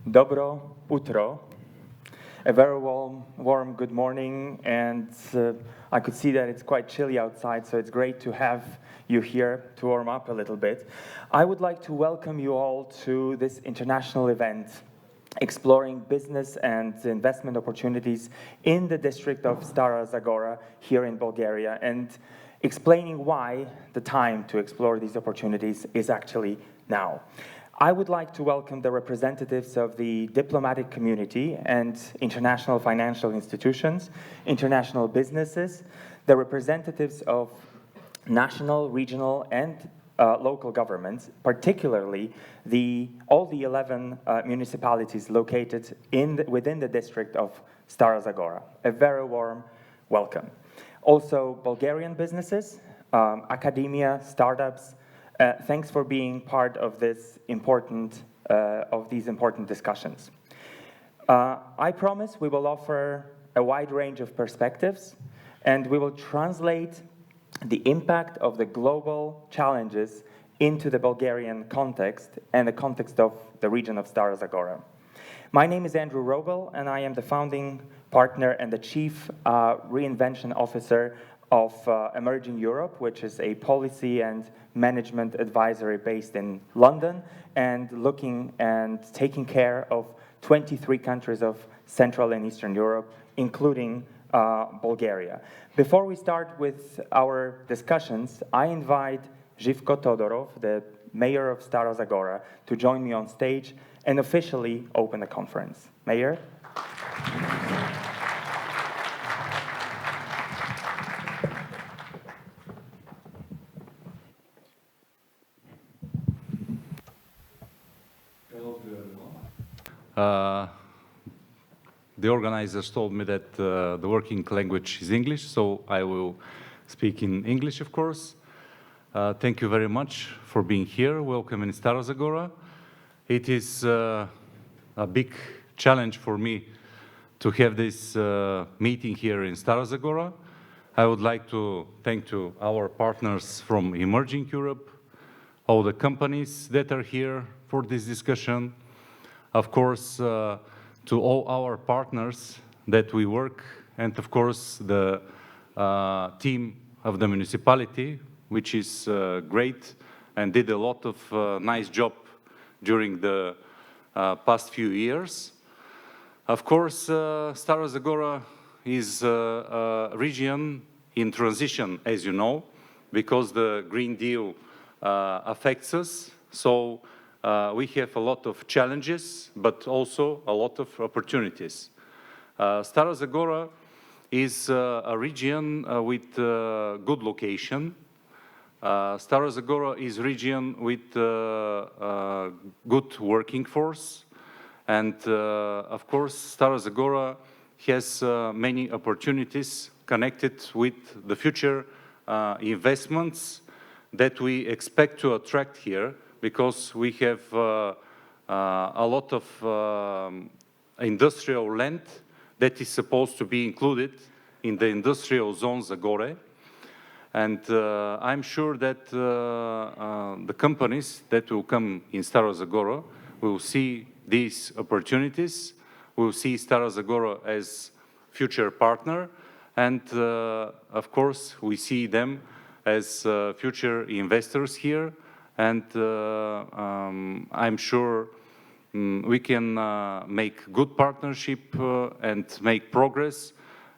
Dobro utro. A very warm good morning, and I could see that it's quite chilly outside, so it's great to have you here to warm up a little bit. I would like to welcome you all to this international event, exploring business and investment opportunities in the district of Stara Zagora here in Bulgaria, and explaining why the time to explore these opportunities is actually now. I would like to welcome the representatives of the diplomatic community and international financial institutions, international businesses, the representatives of national, regional, and local governments, particularly all the 11 municipalities located within the district of Stara Zagora. A very warm welcome. Also, Bulgarian businesses, academia, startups, thanks for being part of these important discussions. I promise we will offer a wide range of perspectives, and we will translate the impact of the global challenges into the Bulgarian context and the context of the region of Stara Zagora. My name is Andrew Robel, and I am the founding partner and the chief reinvention officer of Emerging Europe, which is a policy and management advisory based in London and looking and taking care of 23 countries of Central and Eastern Europe, including Bulgaria. Before we start with our discussions, I invite Živko Todorov, the mayor of Stara Zagora, to join me on stage and officially open the conference. Mayor? The organizers told me that the working language is English, so I will speak in English, of course. Thank you very much for being here. Welcome in Stara Zagora. It is a big challenge for me to have this meeting here in Stara Zagora. I would like to thank to our partners from Emerging Europe, all the companies that are here for this discussion. Of course, to all our partners that we work, and of course the team of the municipality, which is great and did a lot of nice job during the past few years. Of course, Stara Zagora is a region in transition, as you know, because the Green Deal affects us. So we have a lot of challenges, but also a lot of opportunities. Stara Zagora is a region with good location. Stara Zagora is a region with good working force. And of course, Stara Zagora has many opportunities connected with the future investments that we expect to attract here, because we have a lot of industrial land that is supposed to be included in the industrial zone Zagore. And I'm sure that the companies that will come in Stara Zagora will see these opportunities, will see Stara Zagora as future partner, and of course we see them as future investors here. And I'm sure we can make good partnership and make progress.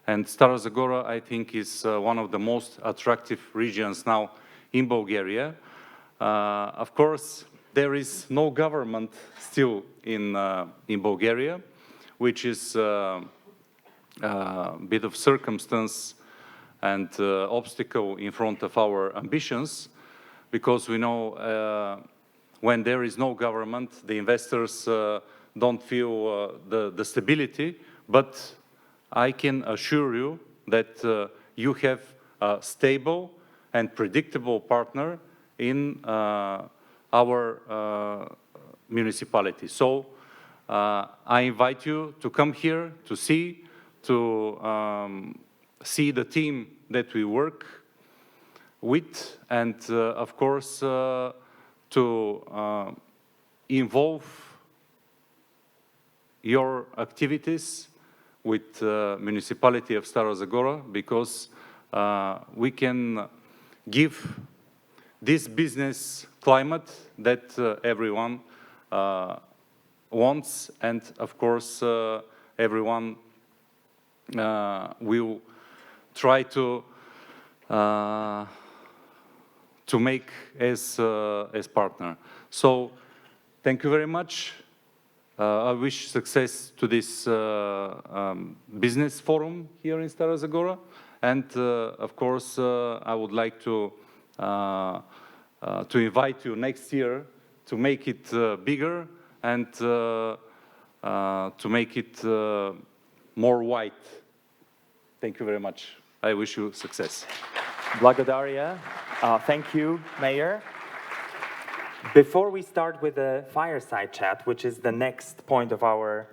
And Stara Zagora, I think, is one of the most attractive regions now in Bulgaria. Of course, there is no government still in Bulgaria, which is a bit of circumstance and obstacle in front of our ambitions. Because we know when there is no government, the investors don't feel the stability. But I can assure you that you have a stable and predictable partner in our municipality. So I invite you to come here to see the team that we work with, and of course to involve your activities with municipality of Stara Zagora, because we can give this business climate that everyone wants, and of course everyone will try to make as partner. So thank you very much. I wish success to this business forum here in Stara Zagora, and of course I would like to invite you next year to make it bigger and to make it more white. Thank you very much. I wish you success. Благодаря. Thank you, Mayor. Before we start with the fireside chat, which is the next point of our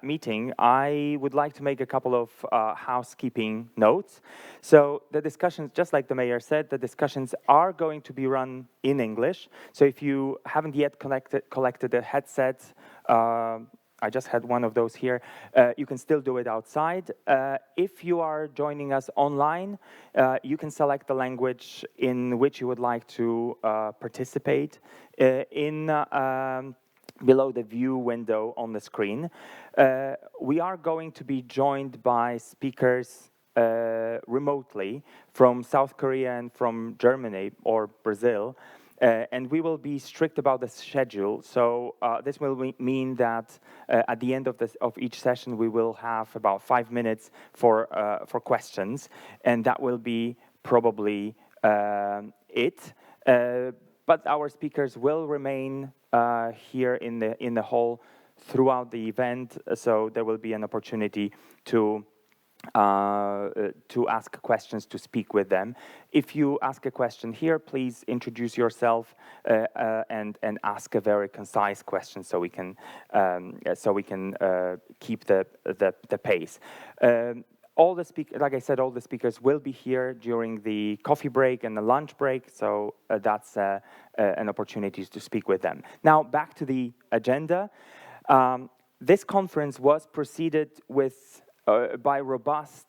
meeting, I would like to make a couple of housekeeping notes. So the discussions, just like the mayor said, the discussions are going to be run in English. So if you haven't yet collected a headset, I just had one of those here. You can still do it outside. If you are joining us online, you can select the language in which you would like to participate below the view window on the screen. We are going to be joined by speakers remotely from South Korea and from Germany or Brazil. And we will be strict about the schedule. So this will mean that at the end of each session, we will have about 5 minutes for questions, and that will be probably it. But our speakers will remain here in the hall throughout the event, so there will be an opportunity to ask questions, to speak with them. If you ask a question here, please introduce yourself and ask a very concise question, so we can keep the pace. Like I said, all the speakers will be here during the coffee break and the lunch break, so that's an opportunity to speak with them. Now, back to the agenda. This conference was preceded by robust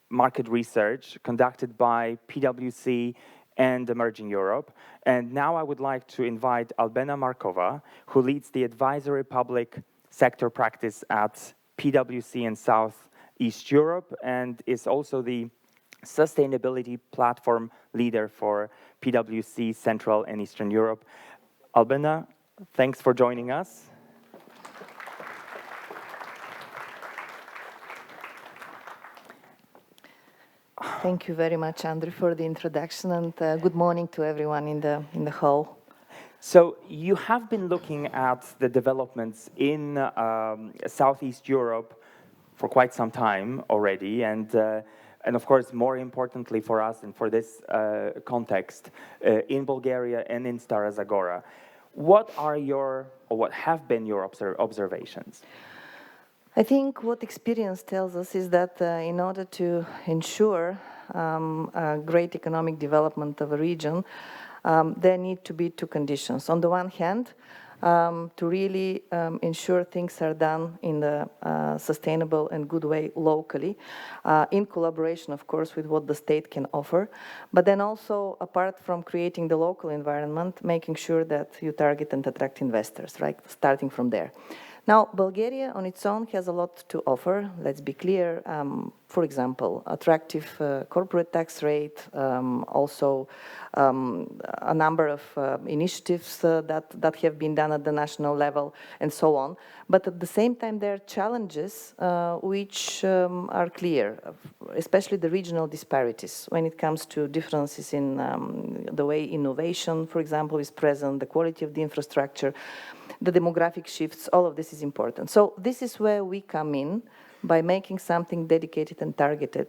market research conducted by PwC and Emerging Europe. And now I would like to invite Albena Markova, who leads the advisory public sector practice at PwC in Southeast Europe and is also the sustainability platform leader for PwC Central and Eastern Europe. Albena, thanks for joining us. Thank you very much, Andrew, for the introduction, and good morning to everyone in the hall. So you have been looking at the developments in Southeast Europe for quite some time already, and of course, more importantly for us and for this context, in Bulgaria and in Stara Zagora. What have been your observations? I think what experience tells us is that in order to ensure a great economic development of a region, there need to be two conditions. On the one hand, to really ensure things are done in a sustainable and good way locally, in collaboration, of course, with what the state can offer, but then also, apart from creating the local environment, making sure that you target and attract investors, right, starting from there. Now, Bulgaria on its own has a lot to offer, let's be clear. For example, attractive corporate tax rate, also a number of initiatives that have been done at the national level, and so on. But at the same time, there are challenges which are clear, especially the regional disparities when it comes to differences in the way innovation, for example, is present, the quality of the infrastructure, the demographic shifts. All of this is important. So this is where we come in by making something dedicated and targeted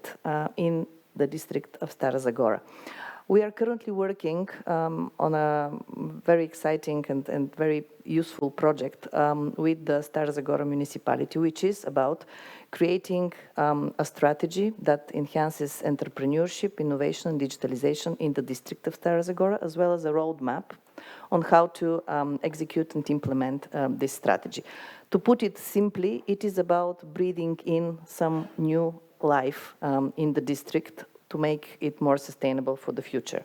in the district of Stara Zagora. We are currently working on a very exciting and very useful project with the Stara Zagora municipality, which is about creating a strategy that enhances entrepreneurship, innovation, and digitalization in the district of Stara Zagora, as well as a roadmap on how to execute and implement this strategy. To put it simply, it is about breathing in some new life in the district to make it more sustainable for the future.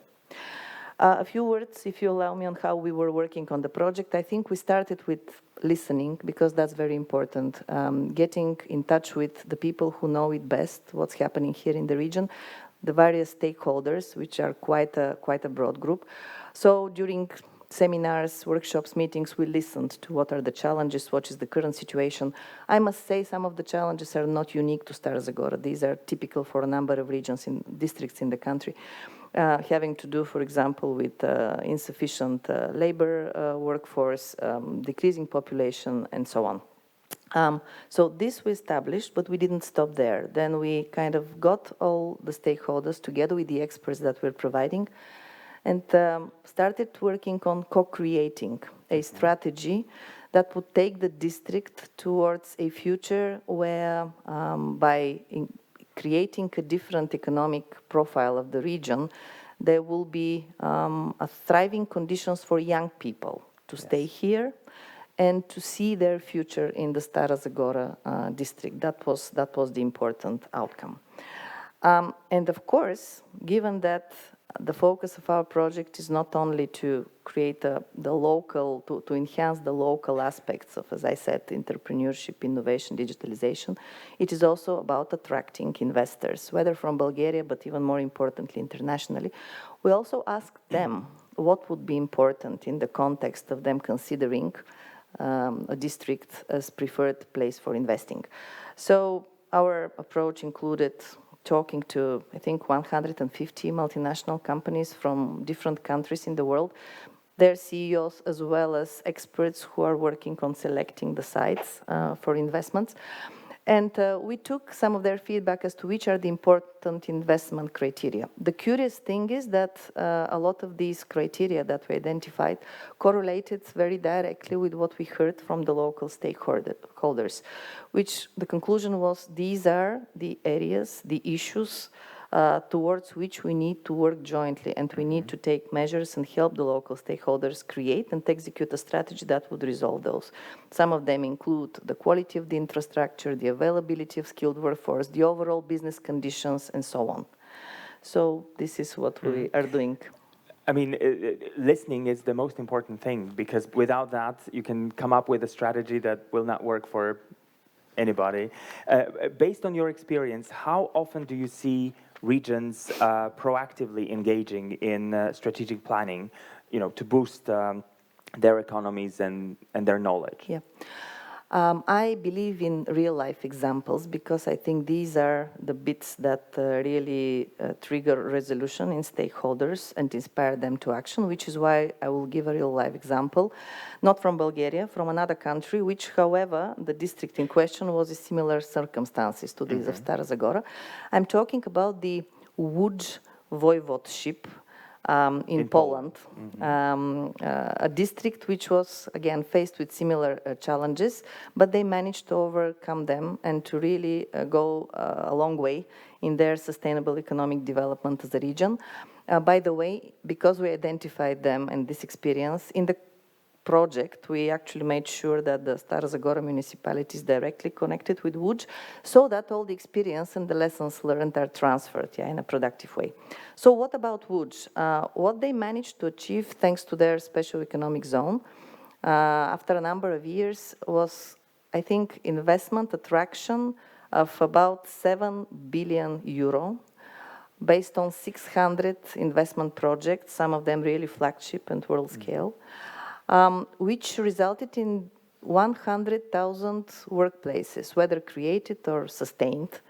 A few words, if you allow me, on how we were working on the project. I think we started with listening, because that's very important. Getting in touch with the people who know it best, what's happening here in the region, the various stakeholders, which are quite a broad group. So during seminars, workshops, meetings, we listened to what are the challenges, what is the current situation. I must say some of the challenges are not unique to Stara Zagora. These are typical for a number of regions and districts in the country. Having to do, for example, with insufficient labor workforce, decreasing population, and so on. So this we established, but we didn't stop there. Then we kind of got all the stakeholders together with the experts that we're providing, and started working on co-creating a strategy that would take the district towards a future where, by creating a different economic profile of the region, there will be a thriving conditions for young people to stay here and to see their future in the Stara Zagora district. That was the important outcome. And of course, given that the focus of our project is not only to create the local, to enhance the local aspects of, as I said, entrepreneurship, innovation, digitalization, it is also about attracting investors, whether from Bulgaria, but even more importantly, internationally. We also asked them what would be important in the context of them considering a district as preferred place for investing. So our approach included talking to, I think, 150 multinational companies from different countries in the world, their CEOs, as well as experts who are working on selecting the sites for investments. And we took some of their feedback as to which are the important investment criteria. The curious thing is that a lot of these criteria that we identified correlated very directly with what we heard from the local stakeholders, which the conclusion was these are the areas, the issues towards which we need to work jointly, and we need to take measures and help the local stakeholders create and execute a strategy that would resolve those. Some of them include the quality of the infrastructure, the availability of skilled workforce, the overall business conditions, and so on. So this is what we are doing. I mean, listening is the most important thing, because without that, you can come up with a strategy that will not work for anybody. Based on your experience, how often do you see regions proactively engaging in strategic planning, to boost their economies and their knowledge? Yeah. I believe in real-life examples, because I think these are the bits that really trigger resolution in stakeholders and inspire them to action, which is why I will give a real-life example, not from Bulgaria, from another country, which, however, the district in question was in similar circumstances to these of Stara Zagora. I'm talking about the Łódź voivodeship in Poland, a district which was, again, faced with similar challenges, but they managed to overcome them and to really go a long way in their sustainable economic development as a region. By the way, because we identified them and this experience, in the project, we actually made sure that the Stara Zagora municipality is directly connected with Łódź, so that all the experience and the lessons learned are transferred in a productive way. So what about Łódź? What they managed to achieve, thanks to their special economic zone, after a number of years, was, I think, investment attraction of about 7 billion euro, based on 600 investment projects, some of them really flagship and world scale. Which resulted in 100,000 workplaces, whether created or sustained,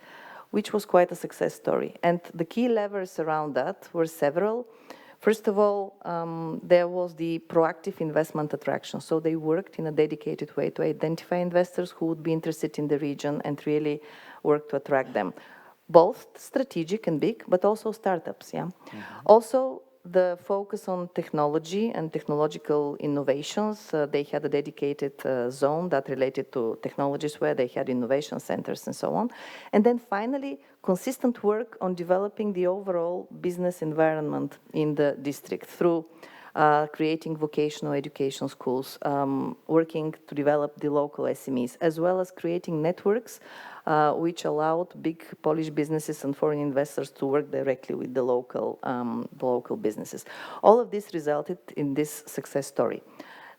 which was quite a success story. And the key levers around that were several. First of all, there was the proactive investment attraction. So they worked in a dedicated way to identify investors who would be interested in the region and really work to attract them. Both strategic and big, but also startups, Also, the focus on technology and technological innovations. They had a dedicated zone that related to technologies where they had innovation centers and so on. And then finally, consistent work on developing the overall business environment in the district through creating vocational education schools, working to develop the local SMEs, as well as creating networks which allowed big Polish businesses and foreign investors to work directly with the local businesses. All of this resulted in this success story.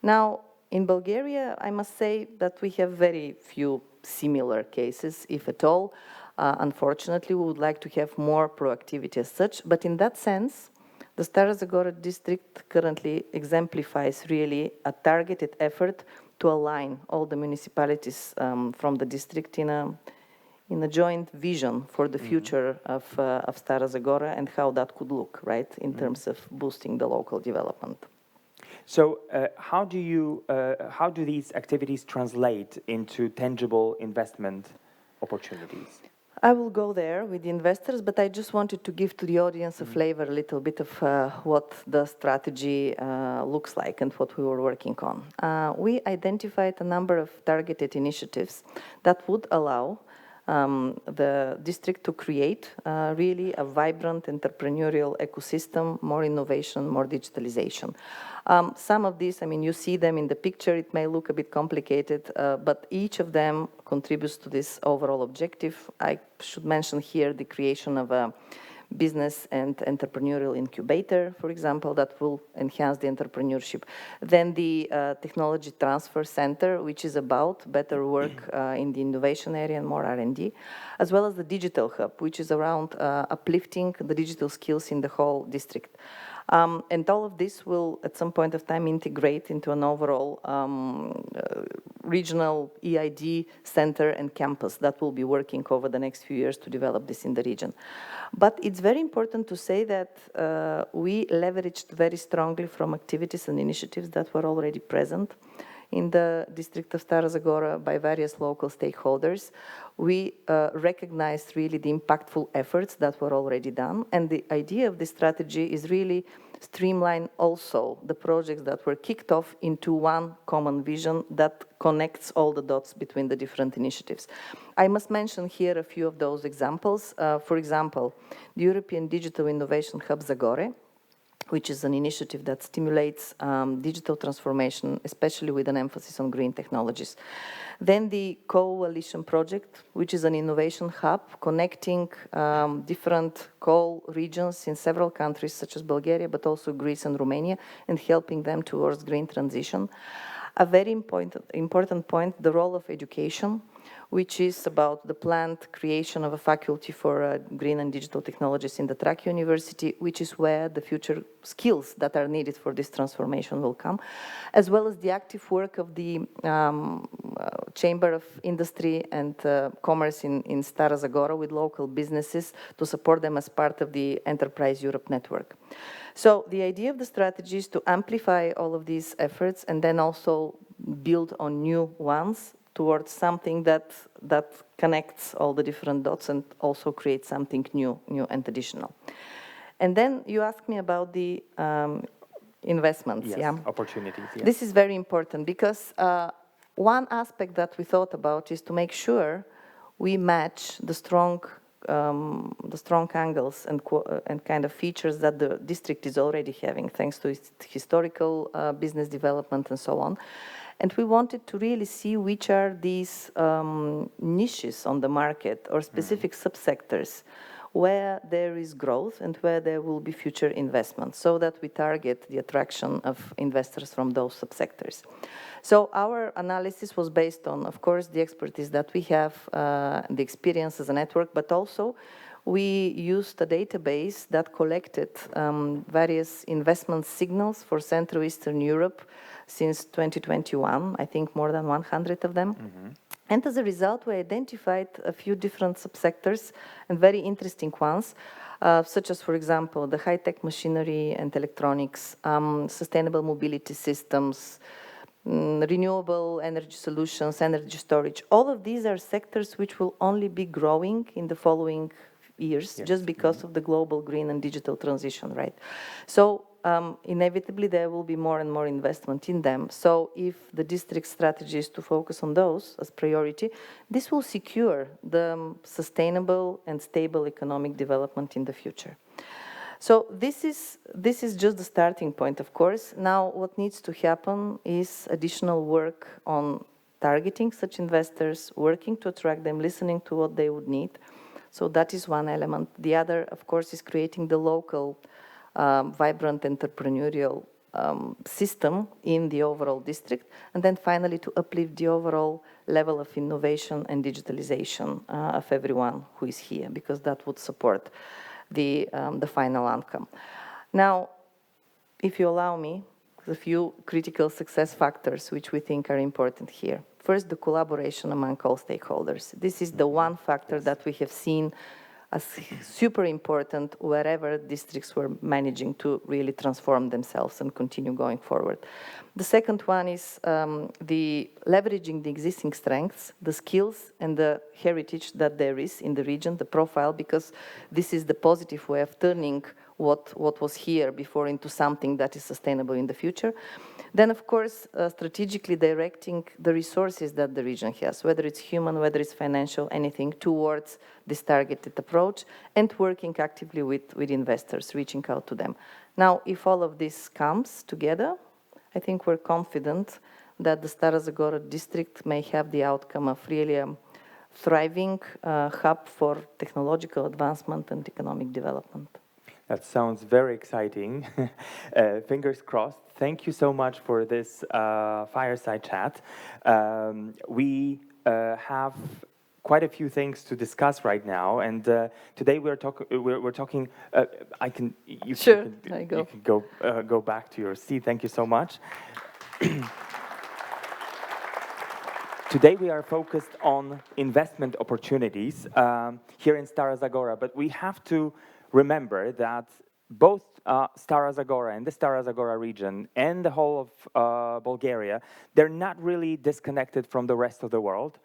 Now, in Bulgaria, I must say that we have very few similar cases, if at all. Unfortunately, we would like to have more proactivity as such, but in that sense, the Stara Zagora district currently exemplifies really a targeted effort to align all the municipalities from the district in a joint vision for the future of Stara Zagora and how that could look, right, in terms of boosting the local development. So how do these activities translate into tangible investment opportunities? I will go there with the investors, but I just wanted to give to the audience a flavor, a little bit of what the strategy looks like and what we were working on. We identified a number of targeted initiatives that would allow the district to create really a vibrant entrepreneurial ecosystem, more innovation, more digitalization. Some of these, I mean, you see them in the picture, it may look a bit complicated, but each of them contributes to this overall objective. I should mention here the creation of a business and entrepreneurial incubator, for example, that will enhance the entrepreneurship. Then the technology transfer center, which is about better work in the innovation area and more R&D, as well as the digital hub, which is around uplifting the digital skills in the whole district. And all of this will, at some point of time, integrate into an overall regional EID center and campus that will be working over the next few years to develop this in the region. But it's very important to say that we leveraged very strongly from activities and initiatives that were already present in the district of Stara Zagora by various local stakeholders. We recognized really the impactful efforts that were already done, and the idea of this strategy is really streamline also the projects that were kicked off into one common vision that connects all the dots between the different initiatives. I must mention here a few of those examples. For example, the European Digital Innovation Hub Zagore, which is an initiative that stimulates digital transformation, especially with an emphasis on green technologies. Then the Coalition Project, which is an innovation hub connecting different coal regions in several countries, such as Bulgaria, but also Greece and Romania, and helping them towards green transition. A very important point, the role of education, which is about the planned creation of a faculty for green and digital technologies in the Track University, which is where the future skills that are needed for this transformation will come, as well as the active work of the Chamber of Industry and Commerce in Stara Zagora with local businesses to support them as part of the Enterprise Europe network. So the idea of the strategy is to amplify all of these efforts and then also build on new ones towards something that connects all the different dots and also creates something new and additional. And then you asked me about the investments. Yes, yeah? opportunities. Yes. This is very important because one aspect that we thought about is to make sure we match the strong angles and kind of features that the district is already having, thanks to its historical business development and so on. And we wanted to really see which are these niches on the market or specific subsectors where there is growth and where there will be future investment, so that we target the attraction of investors from those subsectors. So our analysis was based on, of course, the expertise that we have, the experience as a network, but also we used a database that collected various investment signals for Central Eastern Europe since 2021, I think more than 100 of them. And as a result, we identified a few different subsectors and very interesting ones, such as, for example, the high-tech machinery and electronics, sustainable mobility systems, renewable energy solutions, energy storage. All of these are sectors which will only be growing in the following years, just because of the global green and digital transition, right? So inevitably there will be more and more investment in them. So if the district strategy is to focus on those as priority, this will secure the sustainable and stable economic development in the future. So this is just the starting point, of course. Now what needs to happen is additional work on targeting such investors, working to attract them, listening to what they would need. So that is one element. The other, of course, is creating the local vibrant entrepreneurial system in the overall district, and then finally to uplift the overall level of innovation and digitalization of everyone who is here, because that would support the final outcome. Now, if you allow me, a few critical success factors which we think are important here. First, the collaboration among all stakeholders. This is the one factor that we have seen as super important wherever districts were managing to really transform themselves and continue going forward. The second one is the leveraging the existing strengths, the skills and the heritage that there is in the region, the profile, because this is the positive way of turning what was here before into something that is sustainable in the future. Then, of course, strategically directing the resources that the region has, whether it's human, whether it's financial, anything, towards this targeted approach, and working actively with investors, reaching out to them. Now, if all of this comes together, I think we're confident that the Stara Zagora district may have the outcome of really a thriving hub for technological advancement and economic development. That sounds very exciting. Fingers crossed. Thank you so much for this fireside chat. We have quite a few things to discuss right now, and today we're talking. I can. Sure. You can go back to your seat. Thank you so much. Today we are focused on investment opportunities here in Stara Zagora, but we have to remember that both Stara Zagora and the Stara Zagora region and the whole of Bulgaria, they're not really disconnected from the rest of the world.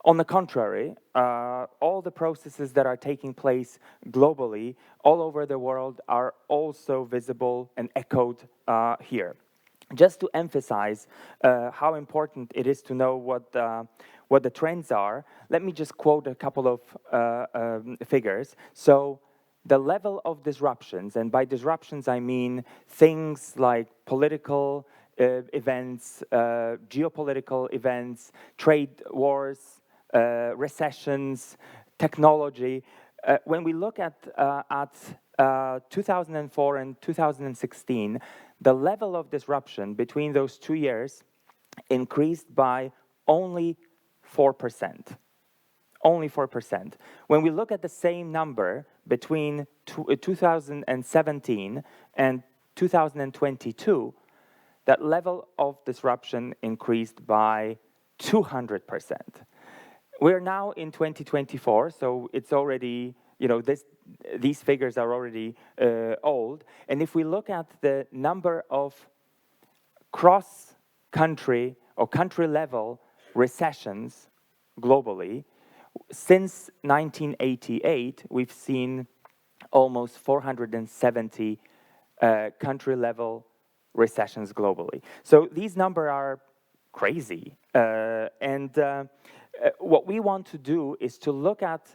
On the contrary, all the processes that are taking place globally, all over the world, are also visible and echoed here. Just to emphasize how important it is to know what the trends are, let me just quote a couple of figures. So, the level of disruptions, and by disruptions I mean things like political events, geopolitical events, trade wars, recessions, technology. When we look at 2004 and 2016, the level of disruption between those 2 years increased by only 4%. Only 4%. When we look at the same number between 2017 and 2022, that level of disruption increased by 200%. We're now in 2024, so it's already, these figures are already old. And if we look at the number of cross-country or country-level recessions globally, since 1988, we've seen almost 470 country-level recessions globally. So these numbers are crazy. What we want to do is to look at,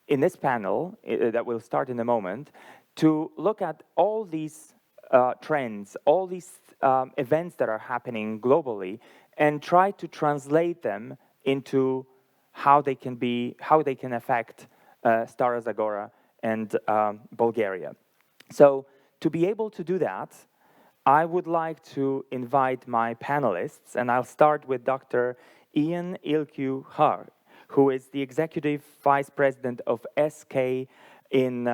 in this panel that we'll start in a moment, to look at all these trends, all these events that are happening globally, and try to translate them into how they can affect Stara Zagora and Bulgaria. So to be able to do that, I would like to invite my panelists, and I'll start with Dr. Ian Ilku-Har, who is the Executive Vice President of SK in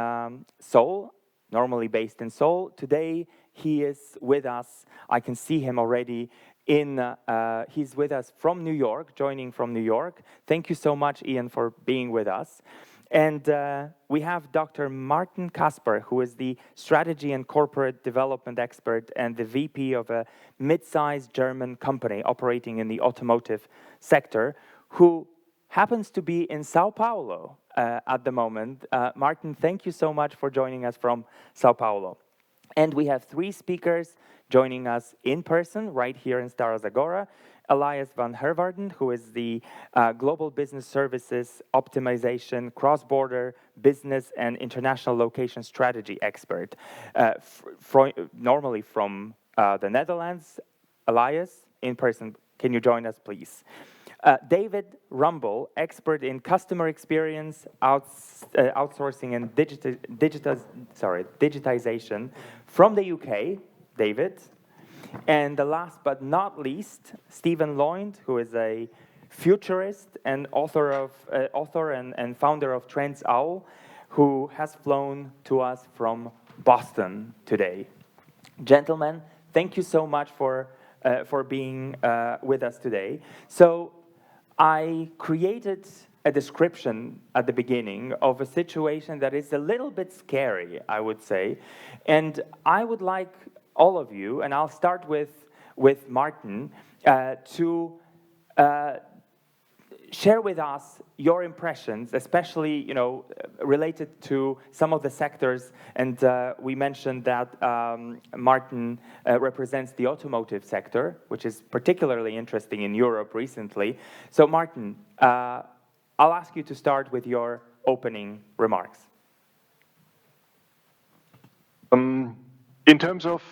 Seoul, normally based in Seoul. Today, he is with us. I can see him already. He's with us from New York, joining from New York. Thank you so much, Ian, for being with us. And we have Dr. Martin Kasper, who is the Strategy and Corporate Development Expert and the VP of a mid-sized German company operating in the automotive sector, who happens to be in Sao Paulo at the moment. Martin, thank you so much for joining us from Sao Paulo. And we have 3 speakers joining us in person right here in Stara Zagora. Elias van Herwarden, who is the Global Business Services Optimization, Cross-Border Business and International Location Strategy expert, normally from the Netherlands. Elias, in person, can you join us, please? David Rumble, expert in customer experience, outsourcing and digitization from the UK. David. And the last but not least, Stephen Lloyd, who is a futurist and author and founder of Trends Owl, who has flown to us from Boston today. Gentlemen, thank you so much for being with us today. So I created a description at the beginning of a situation that is a little bit scary, I would say. And I would like all of you, and I'll start with Martin, to share with us your impressions, especially related to some of the sectors. And we mentioned that Martin represents the automotive sector, which is particularly interesting in Europe recently. So Martin, I'll ask you to start with your opening remarks. In terms of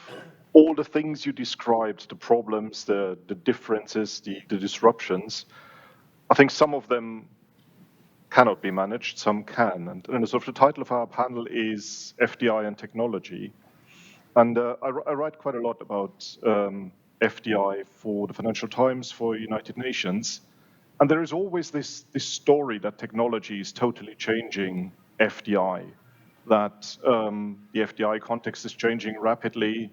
all the things you described, the problems, the differences, the disruptions, I think some of them cannot be managed, some can. And sort of the title of our panel is FDI and Technology. And I write quite a lot about FDI for the Financial Times, for United Nations. And there is always this story that technology is totally changing FDI, that the FDI context is changing rapidly,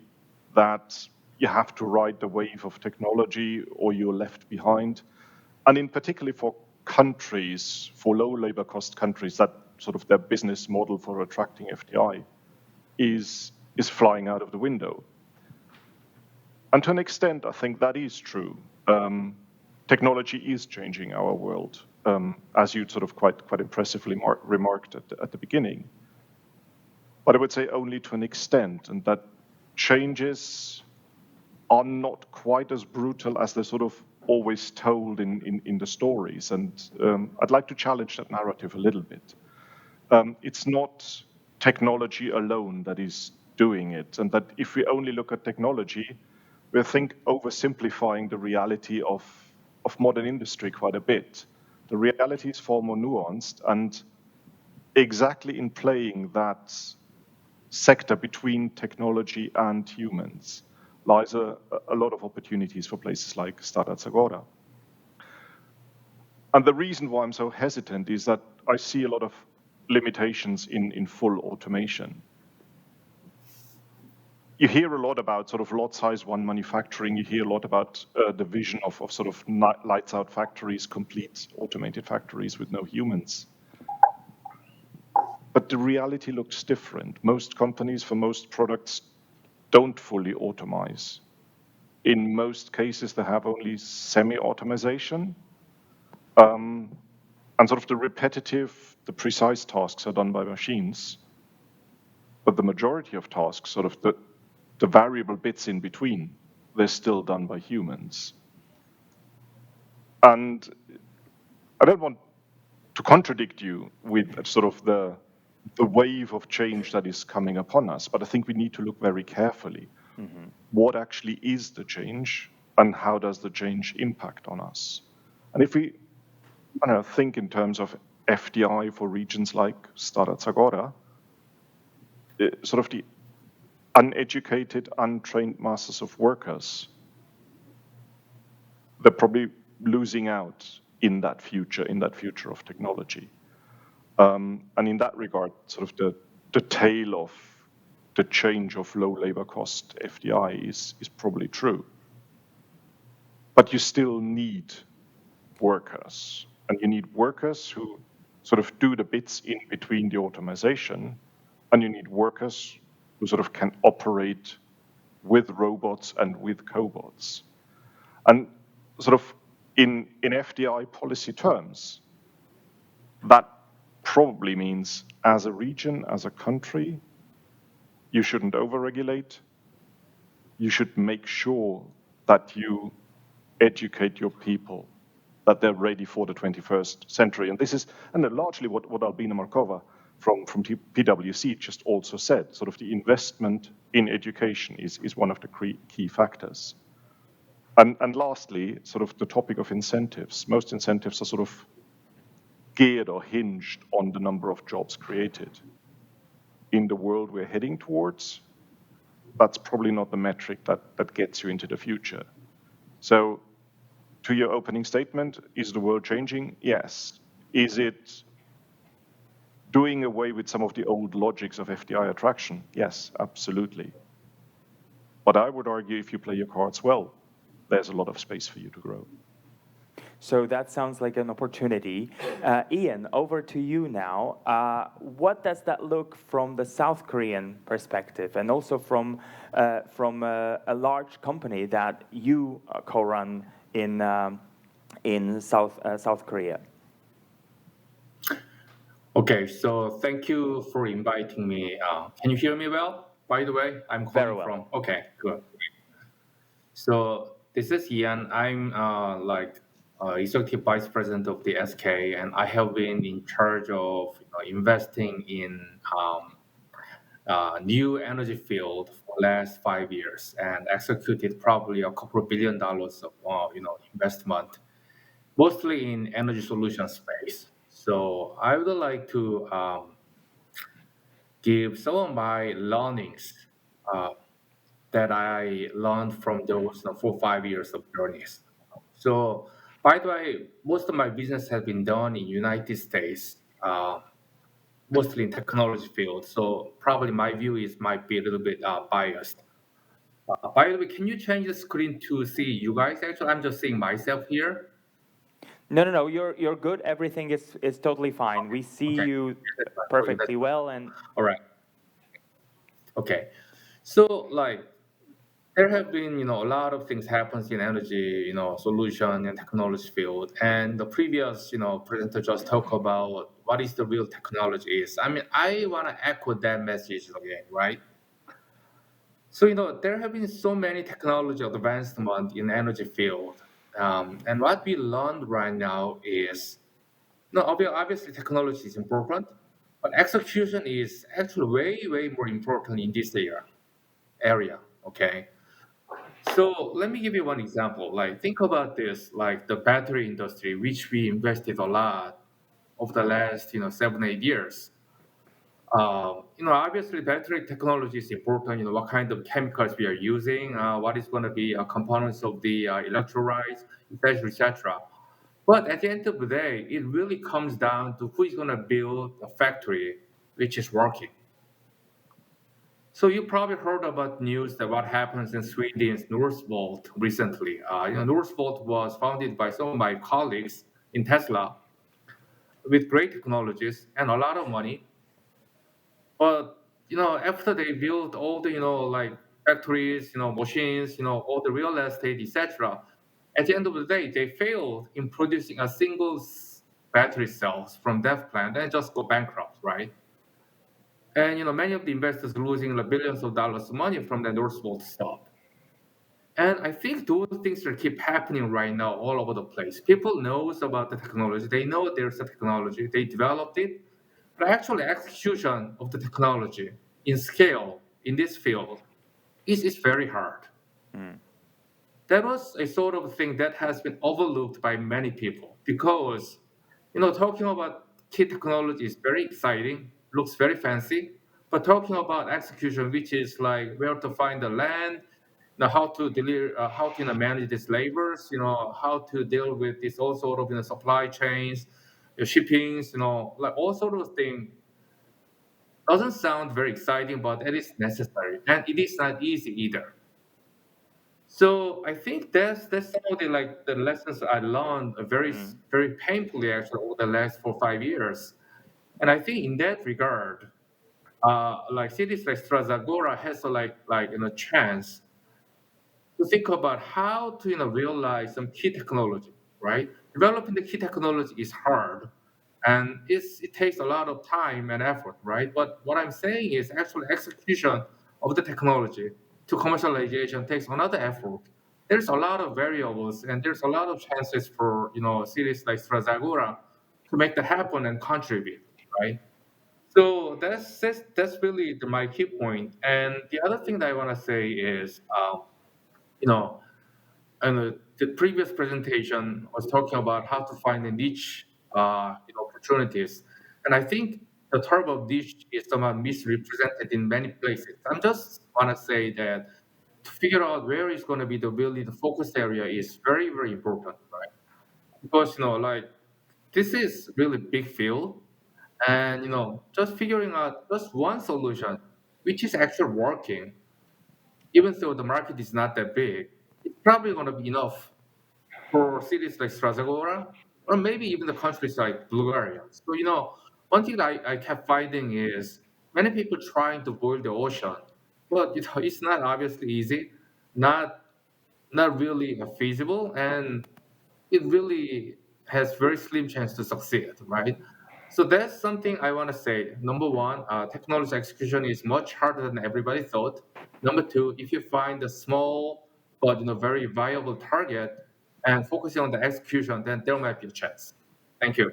that you have to ride the wave of technology or you're left behind. And in particularly for countries, for low labor cost countries, that sort of their business model for attracting FDI is flying out of the window. And to an extent, I think that is true. Technology is changing our world, as you sort of quite impressively remarked at the beginning. But I would say only to an extent, and that changes are not quite as brutal as they're sort of always told in the stories. And I'd like to challenge that narrative a little bit. It's not technology alone that is doing it, and that if we only look at technology, we think oversimplifying the reality of modern industry quite a bit. The reality is far more nuanced, and exactly in playing that sector between technology and humans lies a lot of opportunities for places like Stara Zagora. And the reason why I'm so hesitant is that I see a lot of limitations in full automation. You hear a lot about sort of lot size one manufacturing. You hear a lot about the vision of sort of lights out factories, complete automated factories with no humans. But the reality looks different. Most companies for most products don't fully automize. In most cases, they have only semi-automation. And sort of the repetitive, the precise tasks are done by machines. But the majority of tasks, sort of the variable bits in between, they're still done by humans. And I don't want to contradict you with sort of the wave of change that is coming upon us, but I think we need to look very carefully. Mm-hmm. What actually is the change, and how does the change impact on us? And if we think in terms of FDI for regions like Stara Zagora, sort of the uneducated, untrained masses of workers, they're probably losing out in that future of technology. And in that regard, sort of the tail of the change of low labor cost FDI is probably true. But you still need workers, and you need workers who sort of do the bits in between the automation, and you need workers who sort of can operate with robots and with cobots. And sort of in FDI policy terms, that probably means as a region, as a country, you shouldn't overregulate. You should make sure that you educate your people that they're ready for the 21st century. And this is, and then largely what Albina Markova from PwC just also said, sort of the investment in education is one of the key factors. And lastly, sort of the topic of incentives. Most incentives are sort of geared or hinged on the number of jobs created. In the world we're heading towards, that's probably not the metric that gets you into the future. So to your opening statement, is the world changing? Yes. Is it doing away with some of the old logics of FDI attraction? Yes, absolutely. But I would argue if you play your cards well, there's a lot of space for you to grow. So that sounds like an opportunity. Ian, over to you now. What does that look from the South Korean perspective, and also from a large company that you co-run in South Korea? Okay, so thank you for inviting me. Can you hear me well? By the way, I'm calling Very well. from. Okay, good. So this is Ian. I'm executive vice president of the SK, and I have been in charge of investing in new energy field for the last 5 years, and executed probably a couple of $1 billion of investment, mostly in energy solution space. So I would like to give some of my learnings uh, that I learned from those 4 or 5 years of journeys. So, by the way, most of my business has been done in United States, mostly in technology field. So probably my view is might be a little bit biased. By the way, can you change the screen to see you guys? Actually, I'm just seeing myself here. No. You're good. Everything is totally fine. We see Okay. you perfectly well, and All right. Okay. So like there have been, a lot of things happens in energy, solution and technology field. And the previous, presenter just talked about what is the real technology is. I mean, I want to echo that message again, right? So, there have been so many technology advancement in energy field. And what we learned right now is, obviously technology is important, but execution is actually way, way more important in this area, okay? So let me give you one example. Like think about this, like the battery industry, which we invested a lot over the last, 7, 8 years. Obviously battery technology is important. What kind of chemicals we are using, what is going to be components of the electrolytes, etc., etc. But at the end of the day, it really comes down to who is going to build a factory which is working. So you probably heard about news that what happens in Sweden's Northvolt recently. Northvolt was founded by some of my colleagues in Tesla with great technologies and a lot of money. But after they built all the like factories, machines, all the real estate, etc. At the end of the day, they failed in producing a single battery cells from that plant and just go bankrupt, right? And many of the investors losing the billions of dollars of money from the Northvolt stock. And I think those things that keep happening right now all over the place. People knows about the technology. They know there's a technology. They developed it. But actually execution of the technology in scale in this field is very hard. That was a sort of thing that has been overlooked by many people because, talking about key technology is very exciting, looks very fancy, but talking about execution, which is like where to find the land, how to deliver, how to manage these labors, how to deal with this all sort of supply chains, shippings, like all sort of thing doesn't sound very exciting, but it is necessary, and it is not easy either. So I think that's some of the like the lessons I learned very painfully actually over the last 4 or 5 years. And I think in that regard, like cities like Stara Zagora has a chance to think about how to realize some key technology, right? Developing the key technology is hard, and it takes a lot of time and effort, right? But what I'm saying is actually execution of the technology to commercialization takes another effort. there's a lot of variables and there's a lot of chances for cities like Stara Zagora to make that happen and contribute, right? So that's really my key point. And the other thing that I want to say is, you know, and the previous presentation was talking about how to find a niche, opportunities. And I think the term of niche is somewhat misrepresented in many places. I'm just want to say that to figure out where is going to be the focus area is very, very important, right? Because, like this is really big field and, just figuring out just one solution, which is actually working, even though the market is not that big, it's probably going to be enough for cities like Stara Zagora, or maybe even the countries like Bulgaria. So, one thing that I kept finding is many people trying to boil the ocean, but it's not obviously easy, not not really feasible, and it really has very slim chance to succeed, right? So that's something I want to say. Number one, technology execution is much harder than everybody thought. Number two, if you find a small but very viable target and focusing on the execution, then there might be a chance. Thank you.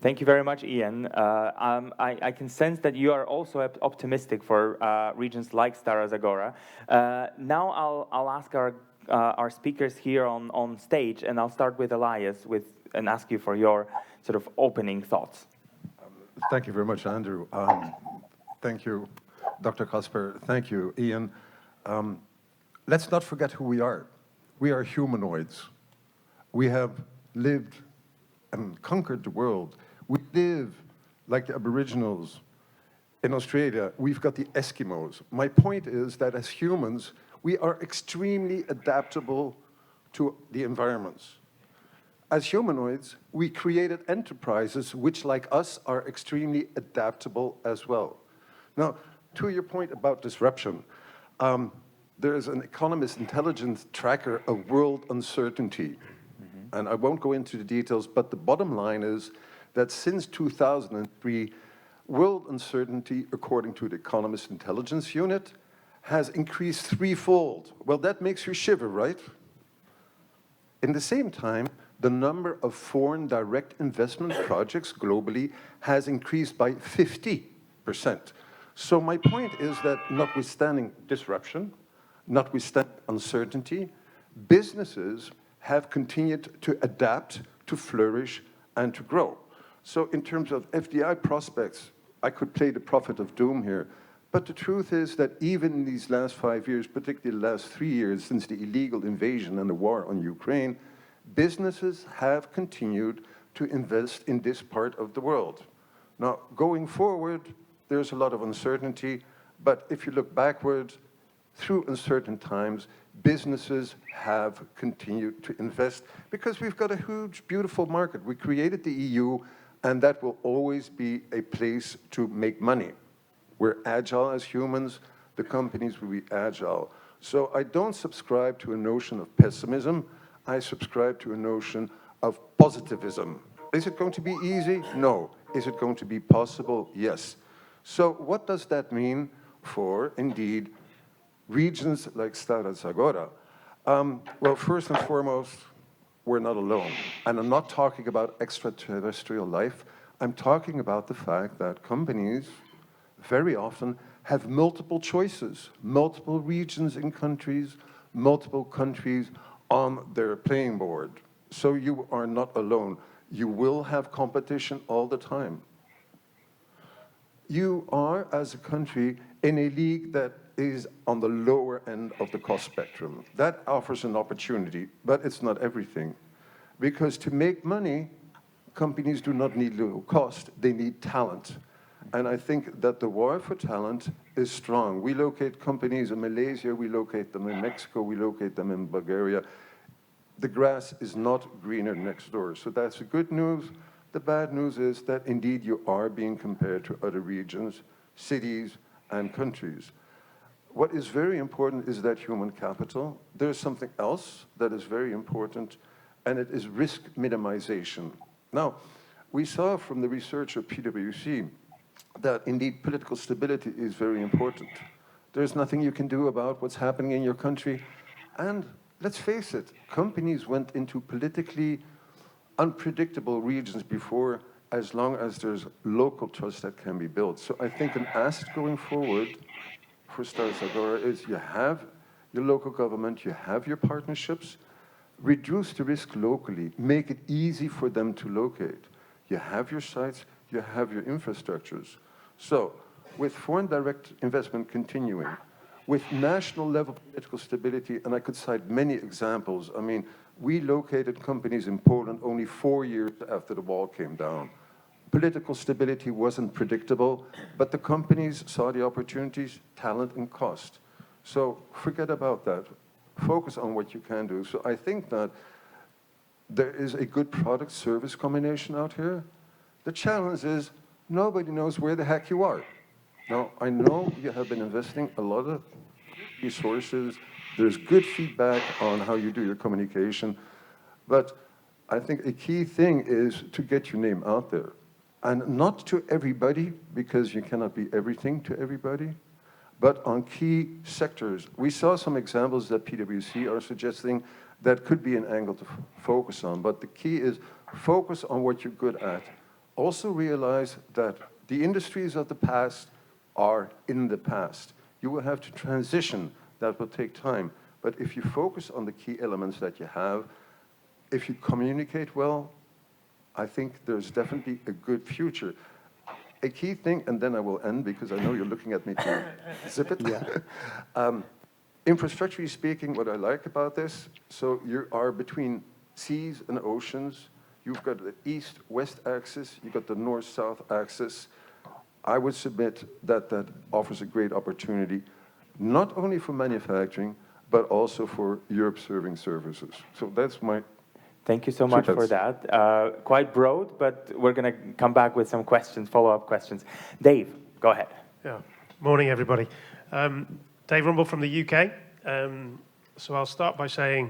Thank you very much, Ian. I can sense that you are also optimistic for regions like Stara Zagora. Now I'll ask our speakers here on stage, and I'll start with Elias and ask you for your sort of opening thoughts. Thank you very much, Andrew. Thank you, Dr. Kasper. Thank you, Ian. Let's not forget who we are. We are humanoids. We have lived and conquered the world. We live like the Aboriginals. In Australia, we've got the Eskimos. My point is that as humans, we are extremely adaptable to the environments. As humanoids, we created enterprises which, like us, are extremely adaptable as well. Now, to your point about disruption, there is an economist intelligence tracker of world uncertainty. And I won't go into the details, but the bottom line is that since 2003, world uncertainty, according to the Economist Intelligence Unit, has increased threefold. Well, that makes you shiver, right? In the same time, the number of foreign direct investment projects globally has increased by 50%. So my point is that notwithstanding disruption, notwithstanding uncertainty, businesses have continued to adapt, to flourish, and to grow. So in terms of FDI prospects, I could play the prophet of doom here, but the truth is that even in these last 5 years, particularly the last 3 years since the illegal invasion and the war on Ukraine, businesses have continued to invest in this part of the world. Now, going forward, there's a lot of uncertainty, but if you look backward, through uncertain times, businesses have continued to invest because we've got a huge, beautiful market. We created the EU, and that will always be a place to make money. We're agile as humans. The companies will be agile. So I don't subscribe to a notion of pessimism. I subscribe to a notion of positivism. Is it going to be easy? No. Is it going to be possible? Yes. So what does that mean for, indeed, regions like Stara Zagora? Well, first and foremost, we're not alone. And I'm not talking about extraterrestrial life. I'm talking about the fact that companies very often have multiple choices, multiple regions in countries, multiple countries on their playing board. So you are not alone. You will have competition all the time. You are, as a country, in a league that is on the lower end of the cost spectrum. That offers an opportunity, but it's not everything. Because to make money, companies do not need low cost, they need talent. And I think that the war for talent is strong. We locate companies in Malaysia, we locate them in Mexico, we locate them in Bulgaria. The grass is not greener next door. So that's the good news. The bad news is that indeed you are being compared to other regions, cities, and countries. What is very important is that human capital. There's something else that is very important, and it is risk minimization. Now, we saw from the research of PwC that indeed political stability is very important. There's nothing you can do about what's happening in your country, and let's face it, companies went into politically unpredictable regions before, as long as there's local trust that can be built. So I think an asset going forward for Stara Zagora is you have your local government, you have your partnerships, reduce the risk locally, make it easy for them to locate. You have your sites, you have your infrastructures. So with foreign direct investment continuing, with national level political stability, and I could cite many examples. I mean, we located companies in Poland only 4 years after the wall came down. Political stability wasn't predictable, but the companies saw the opportunities, talent, and cost. So forget about that. Focus on what you can do. So I think that there is a good product-service combination out here. The challenge is nobody knows where the heck you are. Now, I know you have been investing a lot of resources. There's good feedback on how you do your communication. But I think a key thing is to get your name out there. And not to everybody, because you cannot be everything to everybody, but on key sectors. We saw some examples that PwC are suggesting that could be an angle to focus on. But the key is focus on what you're good at. Also realize that the industries of the past are in the past. You will have to transition. That will take time. But if you focus on the key elements that you have, if you communicate well, I think there's definitely a good future. A key thing, and then I will end because I know you're looking at me to zip it. Yeah. Infrastructurally speaking, what I like about this, so you are between seas and oceans. You've got the east-west axis, you've got the north-south axis. I would submit that that offers a great opportunity, not only for manufacturing, but also for Europe-serving services. So that's my... Thank you so much for that. Quite broad, but we're going to come back with some questions, follow-up questions. Dave, go ahead. Yeah. Morning, everybody. Dave Rumble from the UK. So I'll start by saying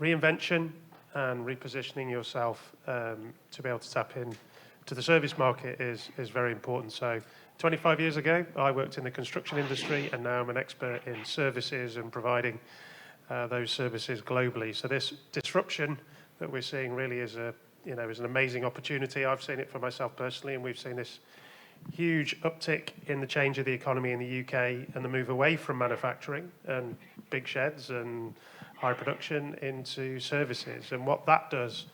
reinvention and repositioning yourself to be able to tap in to the service market is very important. So 25 years ago, I worked in the construction industry, and now I'm an expert in services and providing those services globally. So this disruption that we're seeing really is is an amazing opportunity. I've seen it for myself personally, and we've seen this huge uptick in the change of the economy in the UK and the move away from manufacturing and big sheds and high production into services. And what that does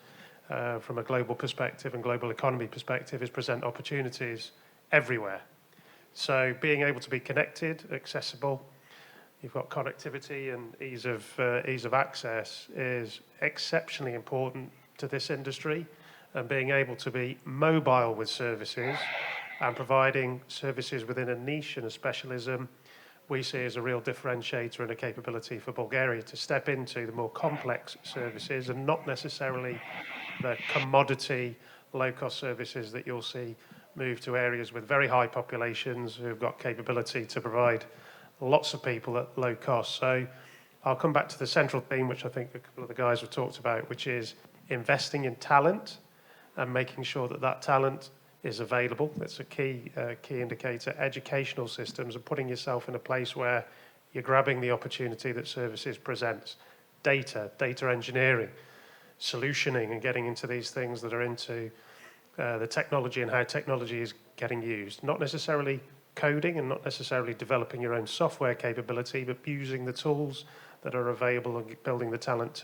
from a global perspective and global economy perspective is present opportunities everywhere. So being able to be connected, accessible, you've got connectivity and ease of access is exceptionally important to this industry, and being able to be mobile with services and providing services within a niche and a specialism we see as a real differentiator and a capability for Bulgaria to step into the more complex services and not necessarily the commodity low-cost services that you'll see move to areas with very high populations who've got capability to provide lots of people at low cost. So I'll come back to the central theme, which I think a couple of the guys have talked about, which is investing in talent and making sure that that talent is available. That's a key indicator. Educational systems and putting yourself in a place where you're grabbing the opportunity that services presents. Data engineering, solutioning, and getting into these things that are into the technology and how technology is getting used. Not necessarily coding and not necessarily developing your own software capability, but using the tools that are available and building the talent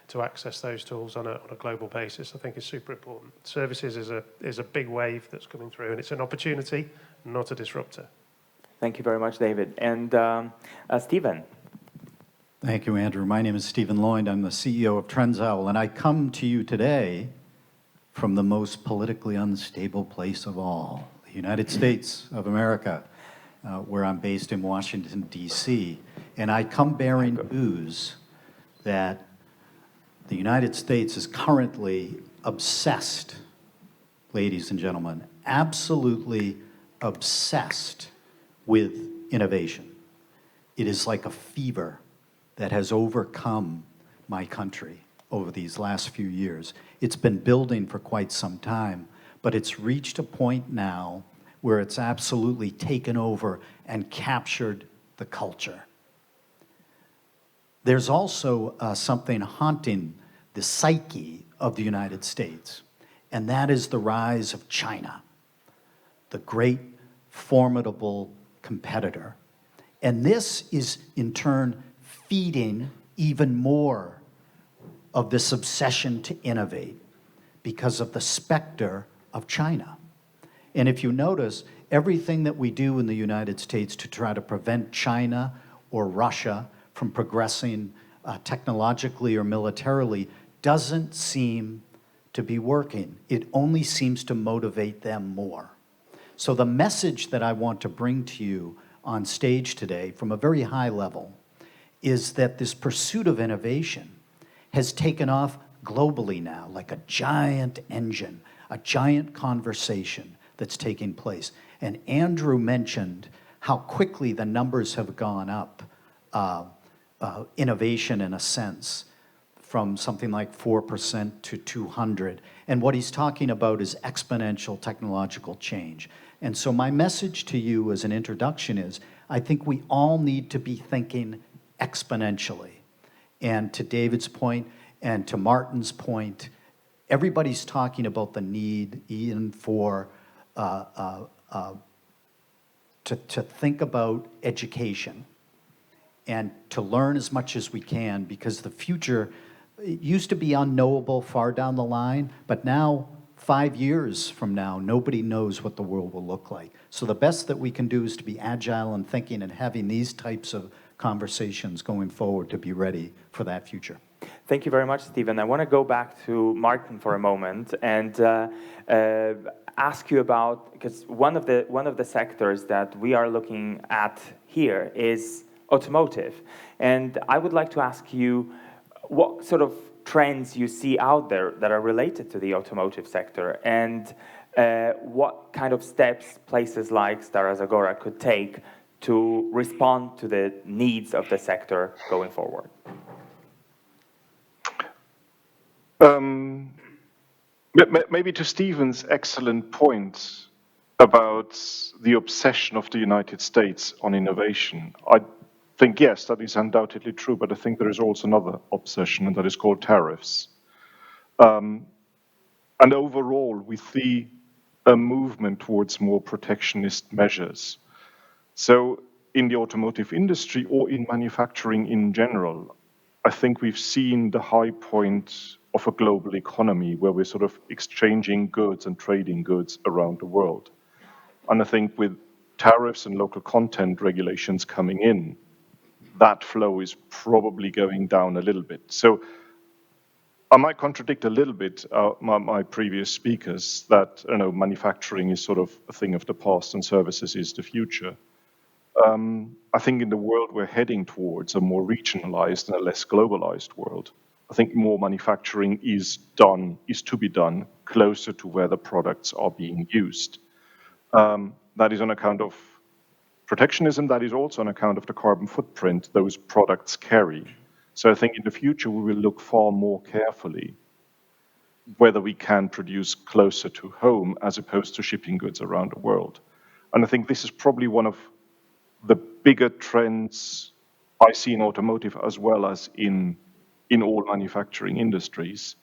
to access those tools on a global basis, I think is super important. Services is a big wave that's coming through, and it's an opportunity, not a disruptor. Thank you very much, David. And Stephen. Thank you, Andrew. My name is Stephen Lloyd. I'm the CEO of Trenzowl, and I come to you today from the most politically unstable place of all, the United States of America, where I'm based in Washington, D.C., and I come bearing news that the United States is currently obsessed, ladies and gentlemen, absolutely obsessed with innovation. It is like a fever that has overcome my country over these last few years. It's been building for quite some time, but it's reached a point now where it's absolutely taken over and captured the culture. there's also something haunting the psyche of the United States, and that is the rise of China, the great, formidable competitor. And this is, in turn, feeding even more of this obsession to innovate because of the specter of China. And if you notice, everything that we do in the United States to try to prevent China or Russia from progressing technologically or militarily doesn't seem to be working. It only seems to motivate them more. So the message that I want to bring to you on stage today from a very high level is that this pursuit of innovation has taken off globally now, like a giant engine, a giant conversation that's taking place. And Andrew mentioned how quickly the numbers have gone up, innovation in a sense, from something like 4% to 200. And what he's talking about is exponential technological change. And so my message to you as an introduction is, I think we all need to be thinking exponentially. And to David's point, and to Martin's point, everybody's talking about the need, Ian, for to think about education and to learn as much as we can, because the future, it used to be unknowable far down the line, but now 5 years from now, nobody knows what the world will look like. So the best that we can do is to be agile and thinking and having these types of conversations going forward to be ready for that future. Thank you very much, Stephen. I want to go back to Martin for a moment and ask you about, because one of the sectors that we are looking at here is automotive, and I would like to ask you what sort of trends you see out there that are related to the automotive sector, and what kind of steps places like Stara Zagora could take to respond to the needs of the sector going forward. Maybe to Stephen's excellent point about the obsession of the United States on innovation, I think, yes, that is undoubtedly true, but I think there is also another obsession, and that is called tariffs. And overall, we see a movement towards more protectionist measures. So in the automotive industry or in manufacturing in general, I think we've seen the high point of a global economy where we're sort of exchanging goods and trading goods around the world. And I think with tariffs and local content regulations coming in, that flow is probably going down a little bit. So I might contradict a little bit my previous speakers that, you know, manufacturing is sort of a thing of the past and services is the future. I think in the world we're heading towards a more regionalized and a less globalized world. I think more manufacturing is to be done closer to where the products are being used. That is on account of protectionism, that is also on account of the carbon footprint those products carry. So I think in the future we will look far more carefully whether we can produce closer to home as opposed to shipping goods around the world. And I think this is probably one of the bigger trends I see in automotive as well as in all manufacturing industries,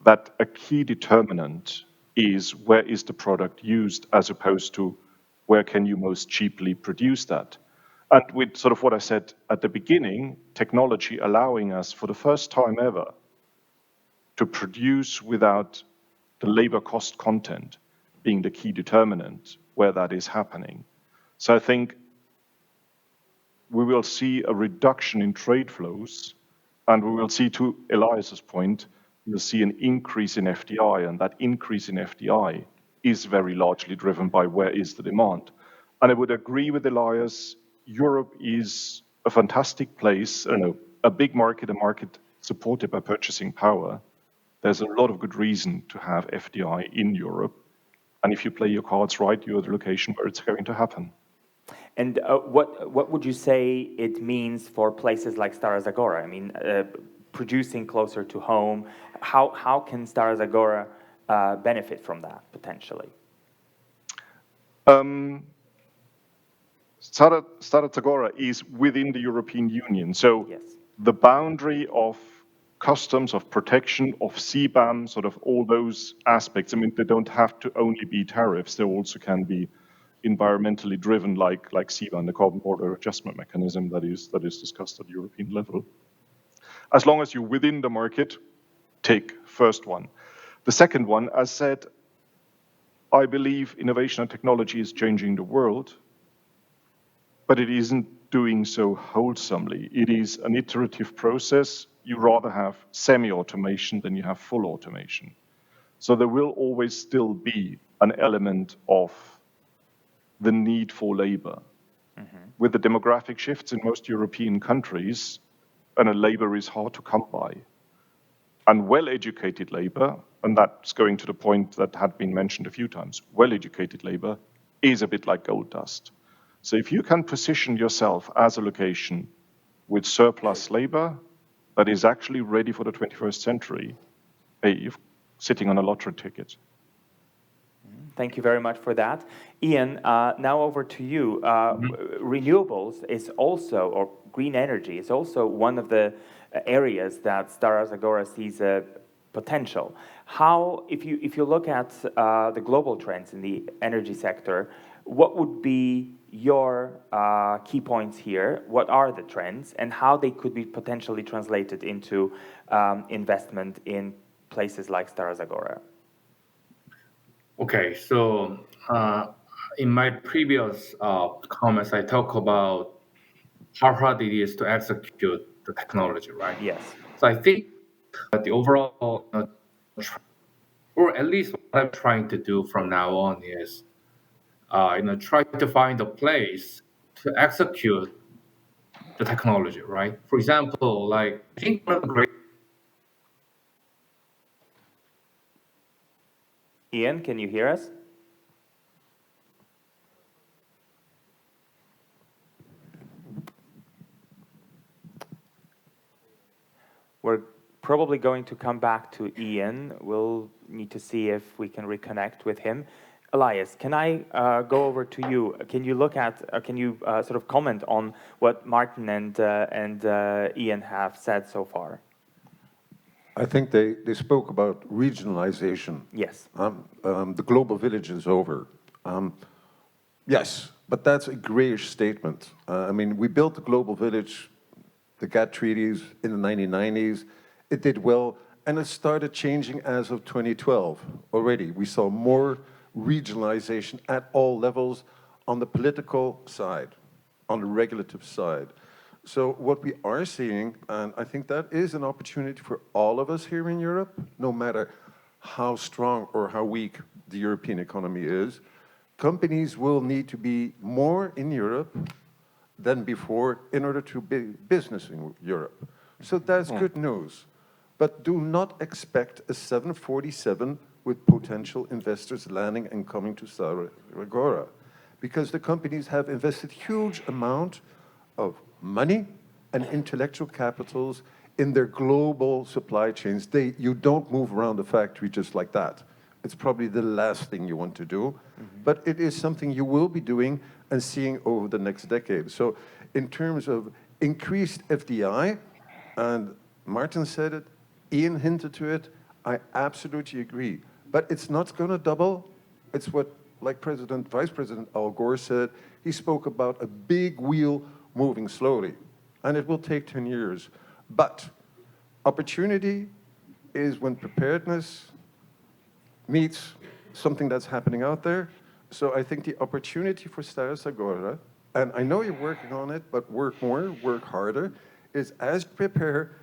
that a key determinant is where is the product used as opposed to where can you most cheaply produce that. And with sort of what I said at the beginning, technology allowing us for the first time ever to produce without the labor cost content being the key determinant where that is happening. So I think we will see a reduction in trade flows, and we will see, to Elias's point, we'll see an increase in FDI, and that increase in FDI is very largely driven by where is the demand. And I would agree with Elias, Europe is a fantastic place, a big market, a market supported by purchasing power. There's a lot of good reason to have FDI in Europe. And if you play your cards right, you're the location where it's going to happen. And what would you say it means for places like Stara Zagora? I mean, producing closer to home, how can Stara Zagora benefit from that, potentially? Stara Zagora is within the European Union. So yes. the boundary of customs, of protection, of CBAM, sort of all those aspects. I mean, they don't have to only be tariffs. They also can be environmentally driven, like CBAM, the carbon border adjustment mechanism that is discussed at European level. As long as you're within the market, take first one. The second one, as said, I believe innovation and technology is changing the world, but it isn't doing so wholesomely. It is an iterative process. You rather have semi-automation than you have full automation. So there will always still be an element of the need for labor. With the demographic shifts in most European countries, and a labor is hard to come by. And well-educated labor, and that's going to the point that had been mentioned a few times, well-educated labor is a bit like gold dust. So if you can position yourself as a location with surplus labor that is actually ready for the 21st century, hey, you're sitting on a lottery ticket. Thank you very much for that. Ian, now over to you. Renewables is also, or green energy, is also one of the areas that Stara Zagora sees a potential. How, if you look at the global trends in the energy sector, what would be your key points here? What are the trends and how they could be potentially translated into investment in places like Stara Zagora? Okay, so in my previous comments, I talk about how hard it is to execute the technology, right? Yes. So I think that the overall, or at least what I'm trying to do from now on is, try to find a place to execute the technology, right? For example, like I think one of the great. Ian, can you hear us? We're probably going to come back to Ian. We'll need to see if we can reconnect with him. Elias, can I go over to you? Can you look at, can you sort of comment on what Martin and Ian have said so far? I think they spoke about regionalization. Yes. The global village is over. Yes, but that's a grayish statement. I mean, we built the global village, the GATT treaties in the 1990s. It did well, and it started changing as of 2012 already. We saw more regionalization at all levels on the political side, on the regulative side. So what we are seeing, and I think that is an opportunity for all of us here in Europe, no matter how strong or how weak the European economy is, companies will need to be more in Europe than before in order to be business in Europe. So that's good news. But do not expect a 747 with potential investors landing and coming to Stara Zagora, because the companies have invested huge amount of money and intellectual capitals in their global supply chains. You don't move around the factory just like that. It's probably the last thing you want to do, but it is something you will be doing and seeing over the next decade. So in terms of increased FDI, and Martin said it, Ian hinted to it, I absolutely agree. But it's not going to double. It's what, like Vice President Al Gore said, he spoke about a big wheel moving slowly, and it will take 10 years. But opportunity is when preparedness meets something that's happening out there. So I think the opportunity for Stara Zagora, and I know you're working on it, but work more, work harder, is as prepare,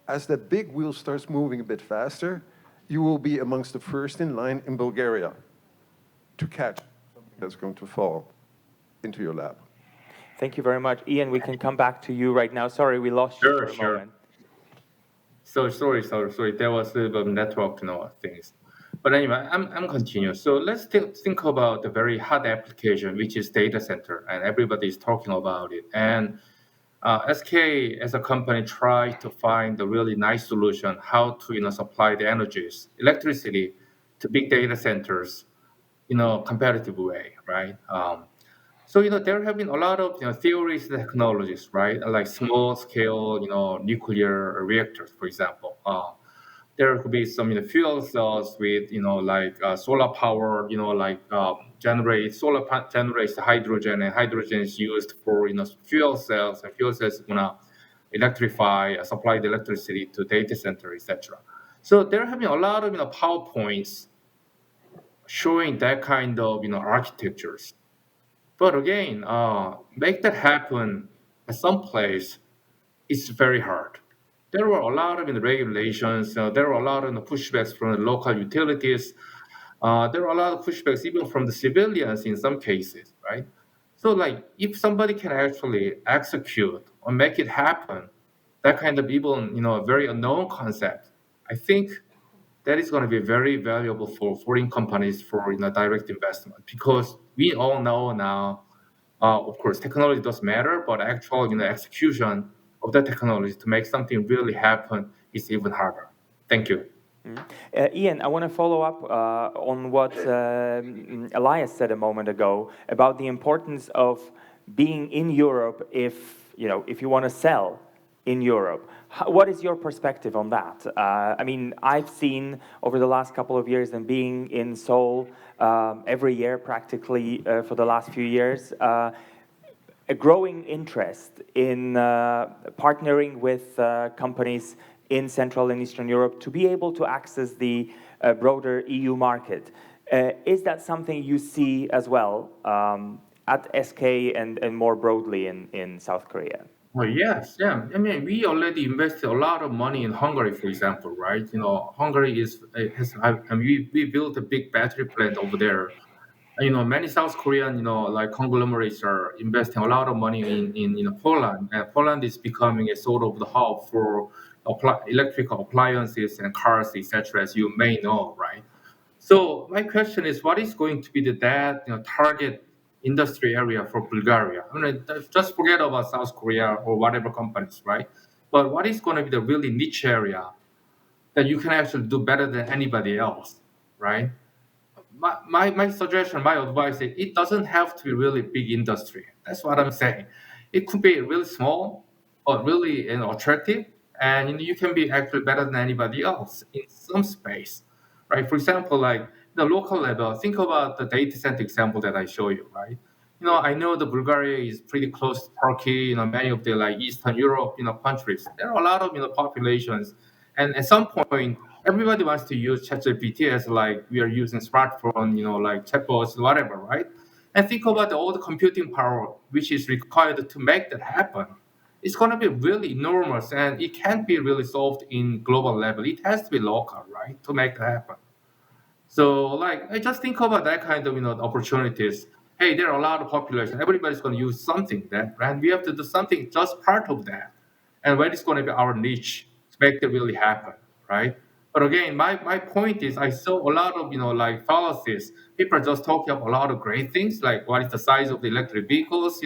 as the big wheel starts moving a bit faster, you will be amongst the first in line in Bulgaria to catch something that's going to fall into your lap. Thank you very much. Ian, we can come back to you right now. Sorry, we lost you for a moment. So sorry. There was a little bit of network, things. But anyway, I'm continuing. So let's think about the very hot application, which is data center, and everybody's talking about it. And SK as a company tried to find a really nice solution how to supply the energies, electricity to big data centers in a competitive way, right? So, there have been a lot of, theories, technologies, right? Like small scale, nuclear reactors, for example. There could be some, fuel cells with, like solar power, like generates the hydrogen, and hydrogen is used for, fuel cells, and fuel cells gonna electrify, supply the electricity to data center, etc. So there have been a lot of, PowerPoints showing that kind of, architectures. But again, make that happen at some place is very hard. There were a lot of regulations. There were a lot of pushbacks from the local utilities. There were a lot of pushbacks even from the civilians in some cases, right? So, like, if somebody can actually execute or make it happen, that kind of even a very unknown concept, I think that is going to be very valuable for foreign companies for direct investment, because we all know now, of course, technology does matter, but actual execution of that technology to make something really happen is even harder. Thank you. Ian, I want to follow up on what Elias said a moment ago about the importance of being in Europe if you want to sell in Europe. What is your perspective on that? I mean, I've seen over the last couple of years and being in Seoul every year practically for the last few years, a growing interest in partnering with companies in Central and Eastern Europe to be able to access the broader EU market. Is that something you see as well at SK and more broadly in South Korea? Well, yes, yeah. I mean, we already invested a lot of money in Hungary, for example, right? Hungary we built a big battery plant over there. Many South Korean, like conglomerates are investing a lot of money in Poland, and Poland is becoming a sort of the hub for electrical appliances and cars, etc., as you may know, right? So my question is, what is going to be that target industry area for Bulgaria? I mean, just forget about South Korea or whatever companies, right? But what is going to be the really niche area that you can actually do better than anybody else, right? My suggestion, my advice is it doesn't have to be really big industry. That's what I'm saying. It could be really small, but really attractive, and you can be actually better than anybody else in some space, right? For example, like the local level, think about the data center example that I show you, right? I know the Bulgaria is pretty close to Turkey, many of the like Eastern Europe, countries. There are a lot of, populations. And at some point, everybody wants to use ChatGPT as like we are using smartphone, like chatbots, whatever, right? And think about all the computing power which is required to make that happen. It's going to be really enormous, and it can't be really solved in global level. It has to be local, right, to make that happen. So, like, I just think about that kind of, opportunities. Hey, there are a lot of population. Everybody's going to use something that, and we have to do something just part of that. And when it's going to be our niche to make it really happen, right? But again, my point is, I saw a lot of, like fallacies. People are just talking about a lot of great things, like what is the size of the electric vehicles,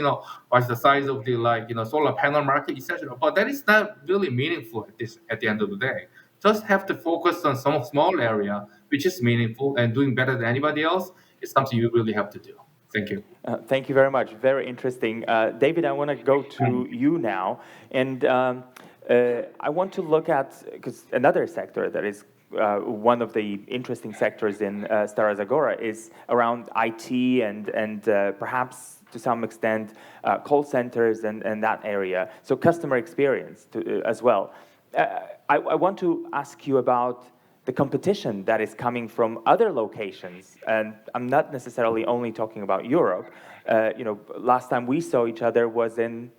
what's the size of the like, solar panel market, etc. But that is not really meaningful at the end of the day. Just have to focus on some small area which is meaningful, and doing better than anybody else is something you really have to do. Thank you. Thank you very much. Very interesting. David, I want to go to you now. And I want to look at, because another sector that is one of the interesting sectors in Stara Zagora is around IT and perhaps to some extent call centers and that area. So customer experience as well. I want to ask you about the competition that is coming from other locations, and I'm not necessarily only talking about Europe. Last time we saw each other was in